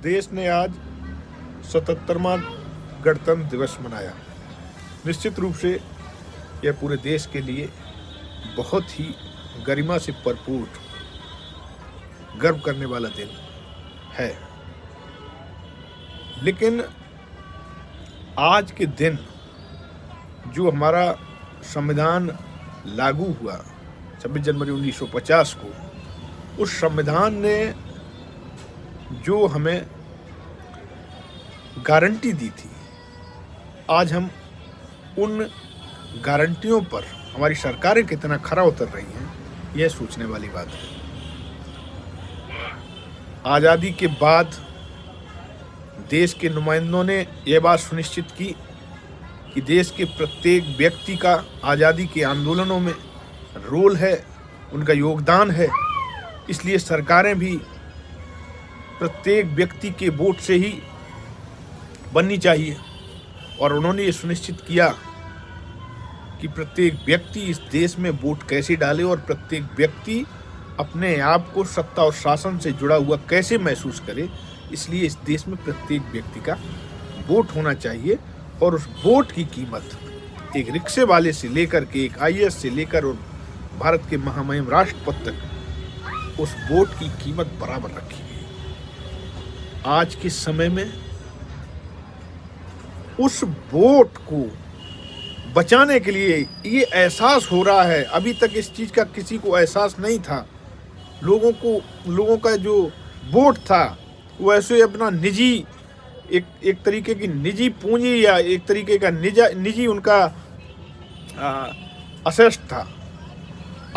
देश ने आज 77वां गणतंत्र दिवस मनाया। निश्चित रूप से यह पूरे देश के लिए बहुत ही गरिमा से भरपूर गर्व करने वाला दिन है। लेकिन आज के दिन जो हमारा संविधान लागू हुआ 26 जनवरी 1950 को, उस संविधान ने जो हमें गारंटी दी थी, आज हम उन गारंटियों पर हमारी सरकारें कितना खरा उतर रही हैं, यह सोचने वाली बात है। आज़ादी के बाद देश के नुमाइंदों ने यह बात सुनिश्चित की कि देश के प्रत्येक व्यक्ति का आज़ादी के आंदोलनों में रोल है, उनका योगदान है। इसलिए सरकारें भी प्रत्येक व्यक्ति के वोट से ही बननी चाहिए, और उन्होंने ये सुनिश्चित किया कि प्रत्येक व्यक्ति इस देश में वोट कैसे डाले और प्रत्येक व्यक्ति अपने आप को सत्ता और शासन से जुड़ा हुआ कैसे महसूस करे। इसलिए इस देश में प्रत्येक व्यक्ति का वोट होना चाहिए, और उस वोट की कीमत एक रिक्शे वाले से लेकर के एक IAS से लेकर और भारत के महामहिम राष्ट्रपति तक उस वोट की कीमत बराबर रखी गई। आज के समय में उस वोट को बचाने के लिए ये एहसास हो रहा है। अभी तक इस चीज़ का किसी को एहसास नहीं था। लोगों का जो वोट था वो ऐसे अपना निजी एक तरीके की निजी पूंजी या एक तरीके का निजी उनका असेट था।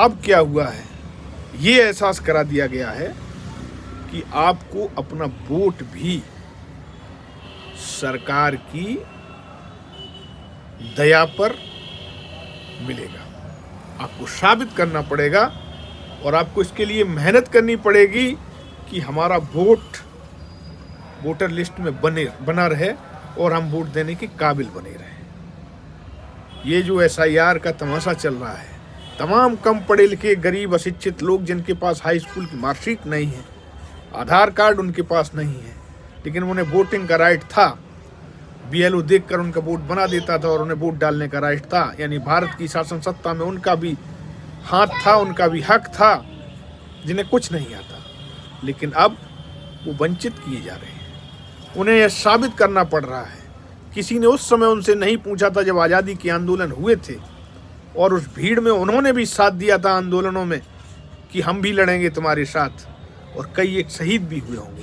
अब क्या हुआ है, ये एहसास करा दिया गया है कि आपको अपना वोट भी सरकार की दया पर मिलेगा। आपको साबित करना पड़ेगा और आपको इसके लिए मेहनत करनी पड़ेगी कि हमारा वोट वोटर लिस्ट में बना रहे और हम वोट देने के काबिल बने रहे। ये जो SIR का तमाशा चल रहा है, तमाम कम पढ़े लिखे गरीब अशिक्षित लोग जिनके पास हाई स्कूल की मार्कशीट नहीं है, आधार कार्ड उनके पास नहीं है, लेकिन उन्हें वोटिंग का राइट था। BLO देखकर उनका वोट बना देता था और उन्हें वोट डालने का राइट था। यानी भारत की शासन सत्ता में उनका भी हाथ था, उनका भी हक था, जिन्हें कुछ नहीं आता। लेकिन अब वो वंचित किए जा रहे हैं। उन्हें यह साबित करना पड़ रहा है। किसी ने उस समय उनसे नहीं पूछा था जब आज़ादी के आंदोलन हुए थे, और उस भीड़ में उन्होंने भी साथ दिया था आंदोलनों में कि हम भी लड़ेंगे तुम्हारे साथ, और कई एक शहीद भी हुए होंगे।